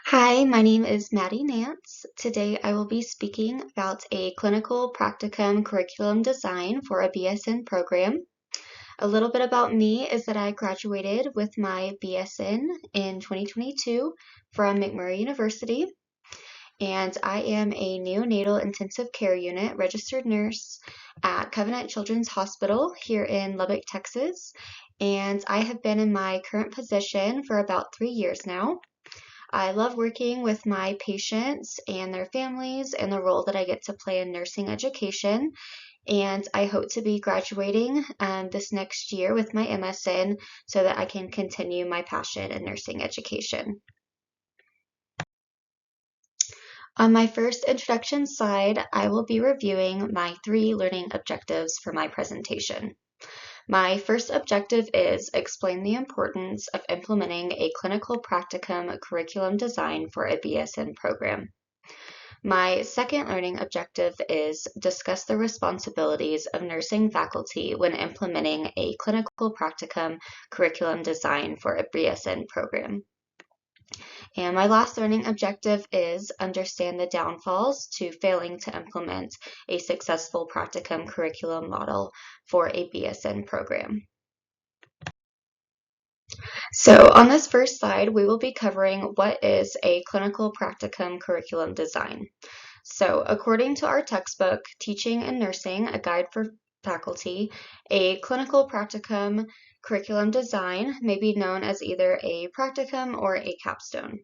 Hi, my name is Maddie Nance. Today I will be speaking about a clinical practicum curriculum design for a BSN program. A little bit about me is that I graduated with my BSN in 2022 from McMurray University, and I am a neonatal intensive care unit registered nurse at Covenant Children's Hospital here in Lubbock, Texas, and I have been in my current position for about 3 years now. I love working with my patients and their families and the role that I get to play in nursing education. And I hope to be graduating this next year with my MSN so that I can continue my passion in nursing education. On my first introduction slide, I will be reviewing my 3 learning objectives for my presentation. My first objective is explain the importance of implementing a clinical practicum curriculum design for a BSN program. My second learning objective is discuss the responsibilities of nursing faculty when implementing a clinical practicum curriculum design for a BSN program. And my last learning objective is understand the downfalls to failing to implement a successful practicum curriculum model for a BSN program. So on this first slide, we will be covering what is a clinical practicum curriculum design. So according to our textbook, Teaching and Nursing, A Guide for Faculty, a clinical practicum curriculum design may be known as either a practicum or a capstone.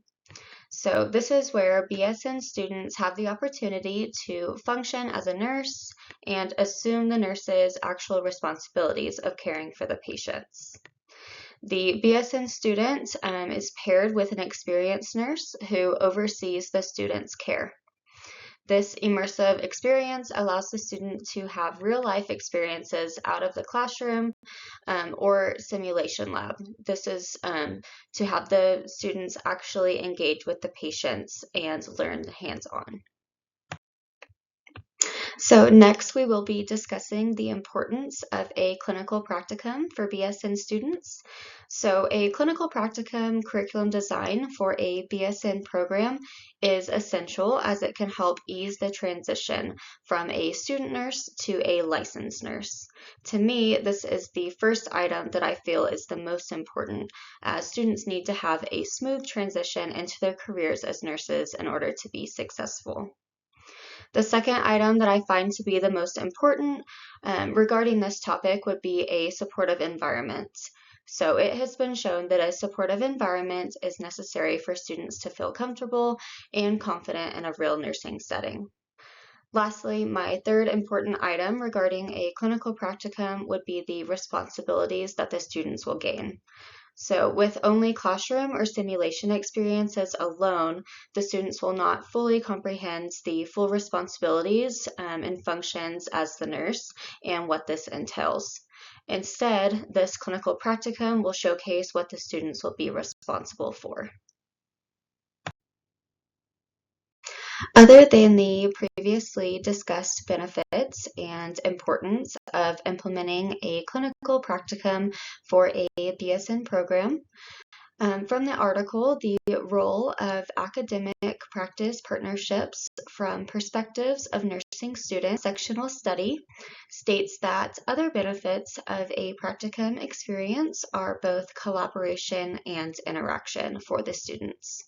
So this is where BSN students have the opportunity to function as a nurse and assume the nurse's actual responsibilities of caring for the patients. The BSN student is paired with an experienced nurse who oversees the student's care. This immersive experience allows the student to have real-life experiences out of the classroom or simulation lab. This is to have the students actually engage with the patients and learn hands-on. So next we will be discussing the importance of a clinical practicum for BSN students. So a clinical practicum curriculum design for a BSN program is essential as it can help ease the transition from a student nurse to a licensed nurse. To me, this is the first item that I feel is the most important, as students need to have a smooth transition into their careers as nurses in order to be successful. The second item that I find to be the most important regarding this topic would be a supportive environment. So it has been shown that a supportive environment is necessary for students to feel comfortable and confident in a real nursing setting. Lastly, my third important item regarding a clinical practicum would be the responsibilities that the students will gain. So with only classroom or simulation experiences alone, the students will not fully comprehend the full responsibilities and functions as the nurse and what this entails. Instead, this clinical practicum will showcase what the students will be responsible for. Other than the previously discussed benefits and importance of implementing a clinical practicum for a BSN program, from the article, the role of academic practice partnerships from perspectives of nursing students, sectional study states that other benefits of a practicum experience are both collaboration and interaction for the students.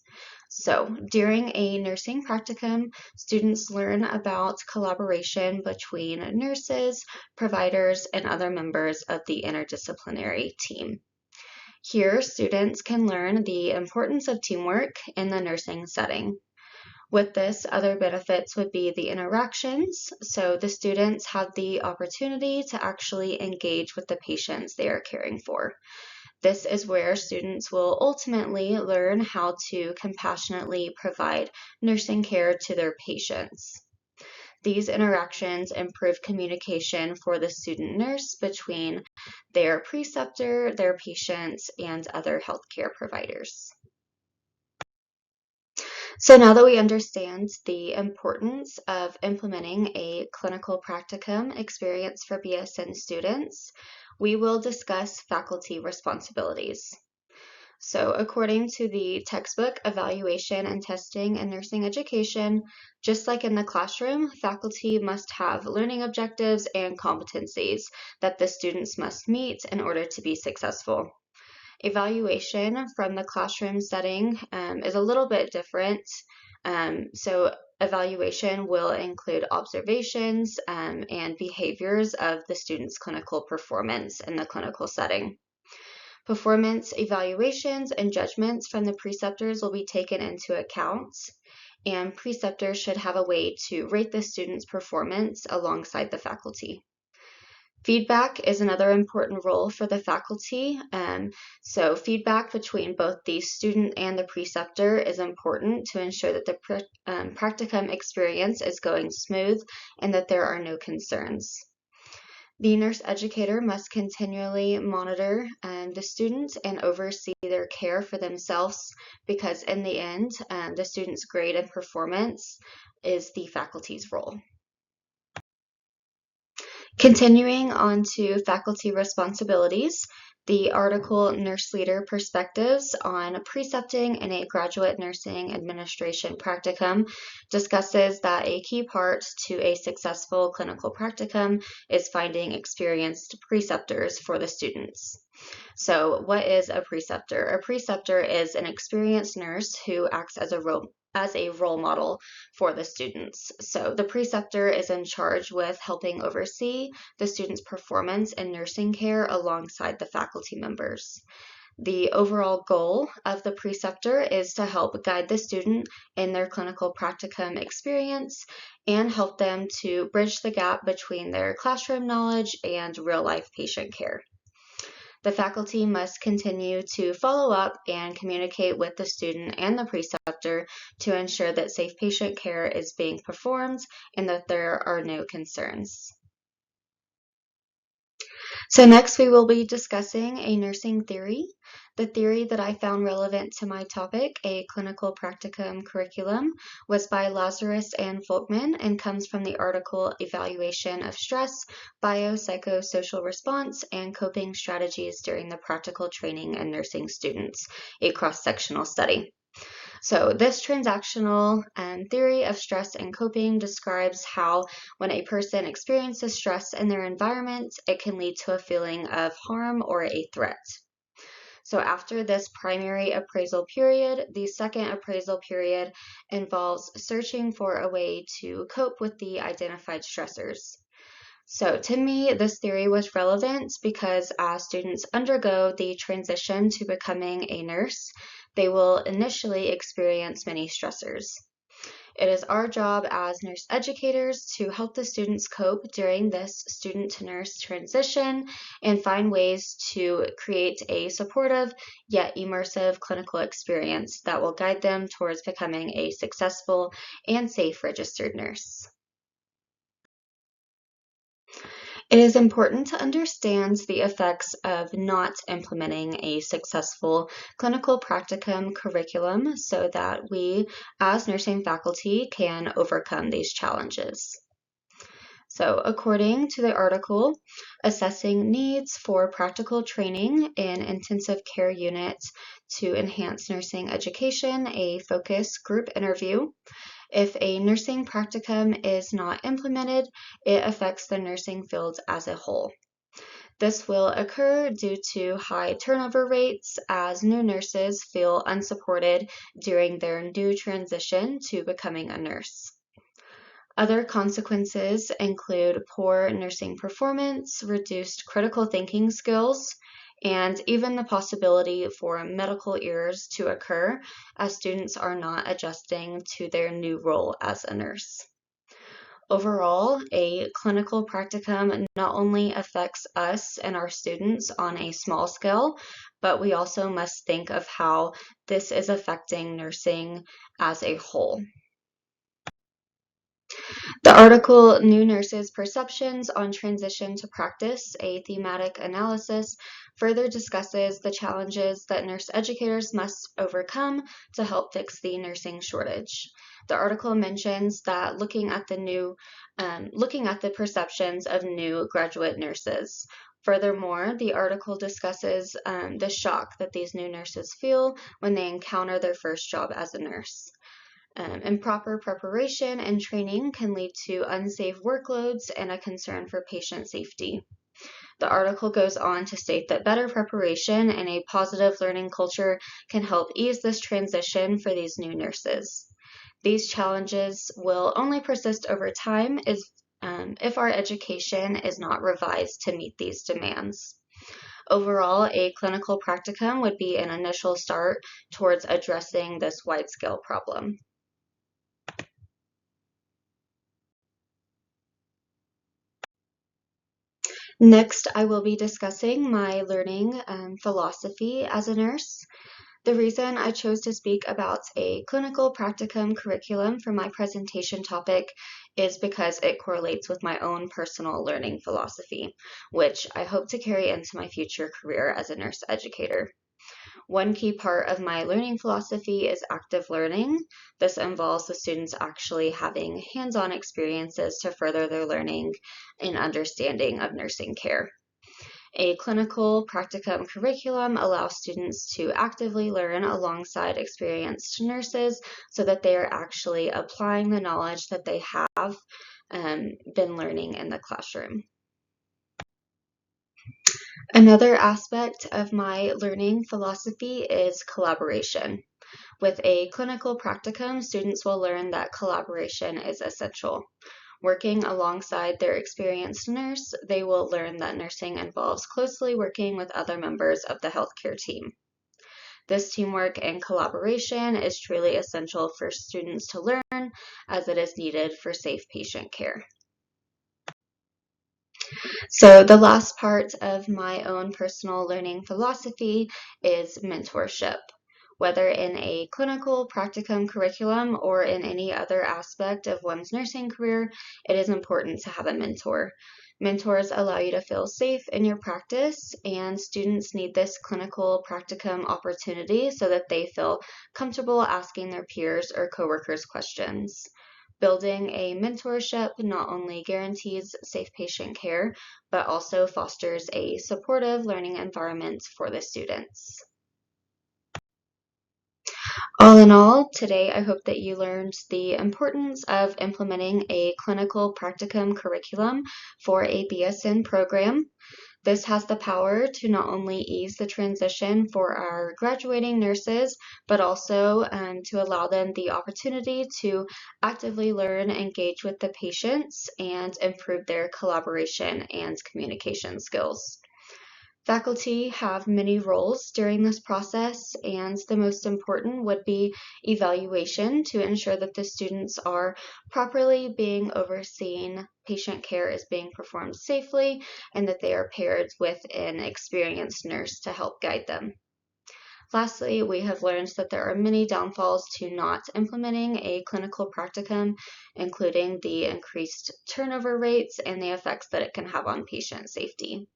So during a nursing practicum, students learn about collaboration between nurses, providers, and other members of the interdisciplinary team. Here, students can learn the importance of teamwork in the nursing setting. With this, other benefits would be the interactions. So the students have the opportunity to actually engage with the patients they are caring for. This is where students will ultimately learn how to compassionately provide nursing care to their patients. These interactions improve communication for the student nurse between their preceptor, their patients, and other healthcare providers. So now that we understand the importance of implementing a clinical practicum experience for BSN students, we will discuss faculty responsibilities. So according to the textbook Evaluation and Testing in Nursing Education, just like in the classroom, faculty must have learning objectives and competencies that the students must meet in order to be successful. Evaluation from the classroom setting is a little bit different. So evaluation will include observations and behaviors of the student's clinical performance in the clinical setting. Performance evaluations and judgments from the preceptors will be taken into account, and preceptors should have a way to rate the student's performance alongside the faculty. Feedback is another important role for the faculty. So feedback between both the student and the preceptor is important to ensure that the practicum experience is going smooth and that there are no concerns. The nurse educator must continually monitor the students and oversee their care for themselves because in the end, the student's grade and performance is the faculty's role. Continuing on to faculty responsibilities, the article Nurse Leader Perspectives on Precepting in a Graduate Nursing Administration Practicum discusses that a key part to a successful clinical practicum is finding experienced preceptors for the students. So what is a preceptor? A preceptor is an experienced nurse who acts as a role model for the students. So the preceptor is in charge with helping oversee the student's performance in nursing care alongside the faculty members. The overall goal of the preceptor is to help guide the student in their clinical practicum experience and help them to bridge the gap between their classroom knowledge and real-life patient care. The faculty must continue to follow up and communicate with the student and the preceptor to ensure that safe patient care is being performed and that there are no concerns. So next we will be discussing a nursing theory. The theory that I found relevant to my topic, a clinical practicum curriculum, was by Lazarus and Folkman and comes from the article Evaluation of Stress, Biopsychosocial Response, and Coping Strategies During the Practical Training and Nursing Students, a cross-sectional study. So this transactional theory of stress and coping describes how when a person experiences stress in their environment, it can lead to a feeling of harm or a threat. So after this primary appraisal period, the second appraisal period involves searching for a way to cope with the identified stressors. So to me, this theory was relevant because as students undergo the transition to becoming a nurse, they will initially experience many stressors. It is our job as nurse educators to help the students cope during this student-to-nurse transition and find ways to create a supportive yet immersive clinical experience that will guide them towards becoming a successful and safe registered nurse. It is important to understand the effects of not implementing a successful clinical practicum curriculum so that we, as nursing faculty, can overcome these challenges. So according to the article, Assessing Needs for Practical Training in Intensive Care Units to Enhance Nursing Education, a focus group interview. If a nursing practicum is not implemented, it affects the nursing field as a whole. This will occur due to high turnover rates as new nurses feel unsupported during their new transition to becoming a nurse. Other consequences include poor nursing performance, reduced critical thinking skills, and even the possibility for medical errors to occur as students are not adjusting to their new role as a nurse. Overall, a clinical practicum not only affects us and our students on a small scale, but we also must think of how this is affecting nursing as a whole. The article New Nurses' Perceptions on Transition to Practice, a Thematic Analysis, further discusses the challenges that nurse educators must overcome to help fix the nursing shortage. The article mentions that looking at the perceptions of new graduate nurses. Furthermore, the article discusses the shock that these new nurses feel when they encounter their first job as a nurse. Improper preparation and training can lead to unsafe workloads and a concern for patient safety. The article goes on to state that better preparation and a positive learning culture can help ease this transition for these new nurses. These challenges will only persist over time if our education is not revised to meet these demands. Overall, a clinical practicum would be an initial start towards addressing this wide-scale problem. Next, I will be discussing my learning philosophy as a nurse. The reason I chose to speak about a clinical practicum curriculum for my presentation topic is because it correlates with my own personal learning philosophy, which I hope to carry into my future career as a nurse educator. One key part of my learning philosophy is active learning. This involves the students actually having hands-on experiences to further their learning and understanding of nursing care. A clinical practicum curriculum allows students to actively learn alongside experienced nurses so that they are actually applying the knowledge that they have been learning in the classroom. Another aspect of my learning philosophy is collaboration. With a clinical practicum, students will learn that collaboration is essential. Working alongside their experienced nurse, they will learn that nursing involves closely working with other members of the healthcare team. This teamwork and collaboration is truly essential for students to learn, as it is needed for safe patient care. So the last part of my own personal learning philosophy is mentorship. Whether in a clinical practicum curriculum or in any other aspect of one's nursing career, it is important to have a mentor. Mentors allow you to feel safe in your practice, and students need this clinical practicum opportunity so that they feel comfortable asking their peers or coworkers questions. Building a mentorship not only guarantees safe patient care, but also fosters a supportive learning environment for the students. All in all, today I hope that you learned the importance of implementing a clinical practicum curriculum for a BSN program. This has the power to not only ease the transition for our graduating nurses, but also to allow them the opportunity to actively learn, engage with the patients, and improve their collaboration and communication skills. Faculty have many roles during this process, and the most important would be evaluation to ensure that the students are properly being overseen, patient care is being performed safely, and that they are paired with an experienced nurse to help guide them. Lastly, we have learned that there are many downfalls to not implementing a clinical practicum, including the increased turnover rates and the effects that it can have on patient safety.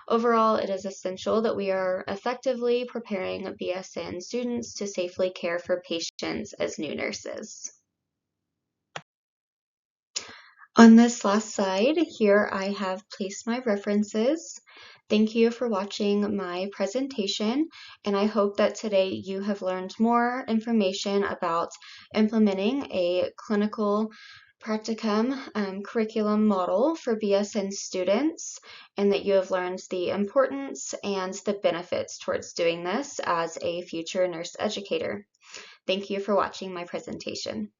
Overall, it is essential that we are effectively preparing BSN students to safely care for patients as new nurses. On this last slide, here I have placed my references. Thank you for watching my presentation, and I hope that today you have learned more information about implementing a clinical practicum curriculum model for BSN students, and that you have learned the importance and the benefits towards doing this as a future nurse educator. Thank you for watching my presentation.